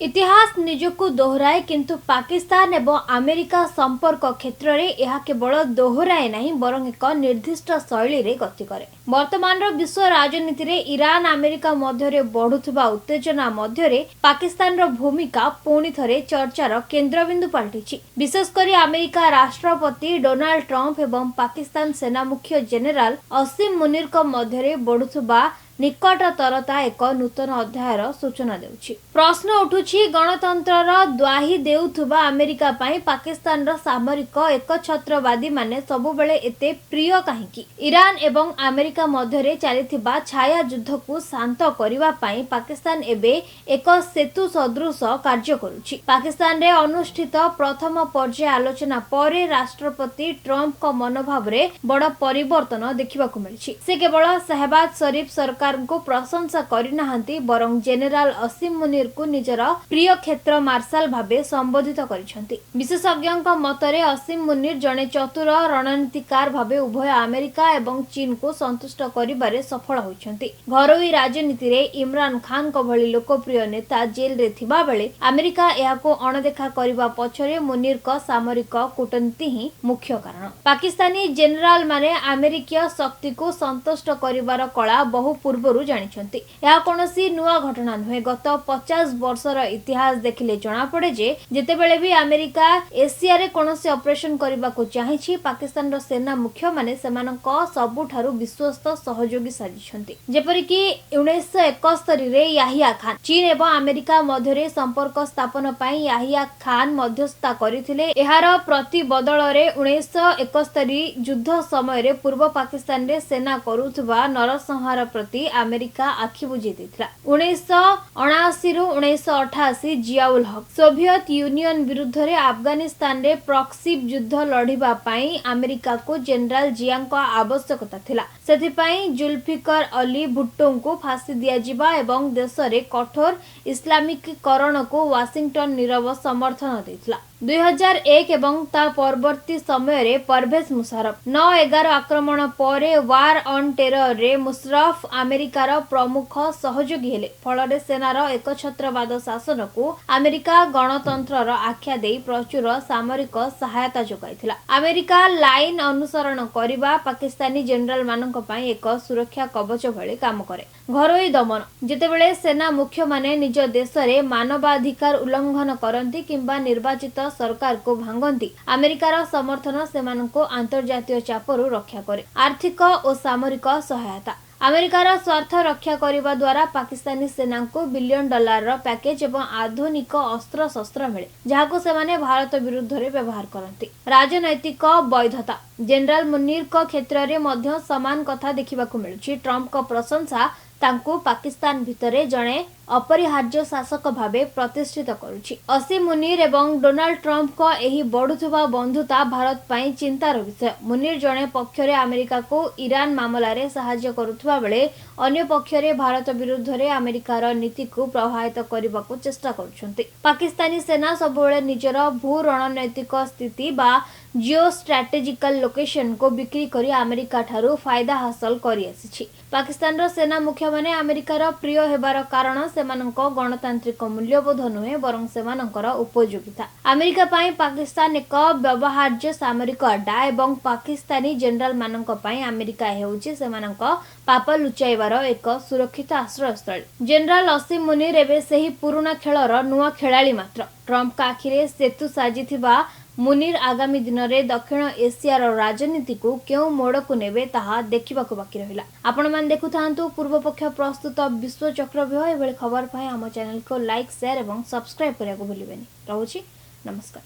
इतिहास निजको दोहराए किंतु पाकिस्तान एवं अमेरिका संपर्क क्षेत्र में यह केवल दोहराए नहीं बरं एक निर्दिष्ट शैली रे गति करे। वर्तमान विश्व राजनीति रे ईरान अमेरिका मध्य बढ़ुवा उत्तेजना मध्य पाकिस्तान भूमिका पुणी थे चर्चार केन्द्रबिंदु पलटि। विशेषकर अमेरिका राष्ट्रपति डोनाल्ड ट्रंप एवं पाकिस्तान सेना मुख्य जेनेराल असीम मुनीर मध्य बढ़ुवा निकटतरता एक नूतन अध्यायर सूचना देउछि। प्रश्न उठुछि गणतंत्रर द्वाही देउथुबा अमेरिका पई पाकिस्तान रो सामरिक एकछत्रवादी माने सबुबेले एते प्रिय काहेकि। ईरान एवं अमेरिका मध्यरे चलिथिबा छाया युद्ध को शांत करिवा पई पाकिस्तान एबे एक सेतु सदृश कार्य करुछि। पाकिस्तान रे अनुष्ठित प्रथम पर्याय आलोचना परे राष्ट्रपति ट्रंप को मनोभाव रे बड़ परिवर्तन देखिबाकु मिलिछि। से केवल शहबाज शरीफ सरकार को प्रशंसा करिनाहांती बरं जेनेराल असीम मुनीर को निजर प्रिय क्षेत्र मार्शल भाबे संबोधित करिसेंती। विशेषज्ञों मतरे असीम मुनीर जने चतुर रणनीतिकार भाबे उभय अमेरिका एवं चीन को संतुष्ट करिबारे सफल होइछंती। घरोई राजनीति रे इमरान खान को भली लोकप्रिय नेता जेल रे थिबा बेले अमेरिका एहाको अणदेखा करिबा पछरे मुनीर को सामरिक कूटनीति ही मुख्य कारण। पाकिस्तानी जेनेराल माने अमेरिकीय शक्ति को संतुष्ट करिबार कला बहु पूर्वरु जानिछंती। यह कोनोसी नुआ घटना नुहे। गत 50 वर्षर इतिहास देखिले जणा पड़े जे जेतेबेले भी अमेरिका एशिया रे कोनोसी ऑपरेशन करबा को चाहिछि पाकिस्तान रो सेना मुख्य माने सेमानक सबुठारु विश्वस्त सहयोगी साजिछंती। जेपरि कि 1971 रे याहिया खान चीन एवं अमेरिका मध्यरे संपर्क स्थापन पई याहिया खान मध्यस्थता करिथिले। एहार प्रतिबदल रे 1971 युद्ध समय रे पूर्व पाकिस्तान रे सेना करूथबा नरसंहार प्रति अमेरिका आखि बुझी देथिला। 1979 रु 1988 जिया-ul-हक सोवियत यूनियन विरुद्ध रे अफगानिस्तान रे प्रॉक्सी युद्ध लढिबा पई अमेरिका को जनरल जिया को आवश्यकता थिला। सेथि पई जुल्फिकर अली भुट्टो को फांसी दिया जिबा एवं देश रे कठोर इस्लामिकीकरण को वाशिंगटन नीरव समर्थन देथिला। 2001 एवं ता परवर्ती समय रे परवेज मुशर्रफ 9/11 आक्रमण परे वार ऑन टेरर रे मुशर्रफ अमेरिकार प्रमुख सहयोगी हेले। फल सेनार एकछत्रवाद शासन को अमेरिका गणतंत्र आख्या दे प्रचुर सामरिक सहायता जोगाइथिला। अमेरिका लाइन अनुसरण करिबा पाकिस्तानी जनरल मानक पई एक सुरक्षा कवच भଳି काम करे। घरोई दमन जेतेबेले सेना मुख्य माने निज देश रे मानवाधिकार उल्लंघन करंती किंबा निर्वाचित सरकार को भांगती अमेरिकार समर्थन सेमाननको अंतर्जातीय चापरू रक्षा करे। आर्थिक और सामरिक सहायता अमेरिकार स्वार्थ रक्षा करने द्वारा पाकिस्तानी सेना को $1 बिलियन पैकेज एवं आधुनिक अस्त्र शस्त्र मिले जहां से भारत विरुद्ध रे व्यवहार करती। राजनैतिक वैधता जनरल मुनीर को क्षेत्र में मध्य समान कथा देखा मिलुछि। ट्रंप को प्रशंसा तांको पाकिस्तान भितरे जणे अपरिहार्य शासक भावे प्रतिष्ठित करुछि। असीम मुनीर एवं डोनाल्ड ट्रंप को एही बढ़ुथुवा बंधुता भारत पई चिंतार विषय। मुनीर जणे पक्षरे अमेरिका को ईरान मामला रे सहायता करुथुवा बेले अन्य पक्षरे भारत विरुद्ध रे अमेरिकार नीति को प्रभावित करबा को चेष्टा करुछंती। पाकिस्तानी सेना सबुबेले निजर भू रणनैतिक स्थिति बा जियो स्ट्रैटेजिकल लोकेशन को बिक्री करी अमेरिका ठारू फायदा हासिल करि आसिछि। पाकिस्तान रो सेना मुख्य माने अमेरिकार प्रिय हेबार कारण सेमानक गणतांत्रिक मूल्यबोध नुहे बरं सेमानकर उपयोगिता। अमेरिका पई पाकिस्तान एक व्यवहार्य सामरिक अड्डा एवं पाकिस्तानी जनरल मानक पई अमेरिका हेउछि सेमानक पाप लुचाइबार एक सुरक्षित आश्रयस्थल। जनरल असीम मुनीर एबे सेही पुराना खेलर नुआ खेलाड़ी मात्र। ट्रंप का आखिरे सेतु साजिथिबा मुनीर आगामी दिन में दक्षिण एशियार राजनीति को क्यों मोड़ को नेबे ताहा देखिबाकु बाकी रहिला। आपण मान देखुथांतु पूर्व पक्ष प्रस्तुत विश्व चक्रव्यूह एभଳି खबर पाए आम चैनल को लाइक शेयर एवं सब्सक्राइब करने को भूलिबेनी। रहूछि नमस्कार।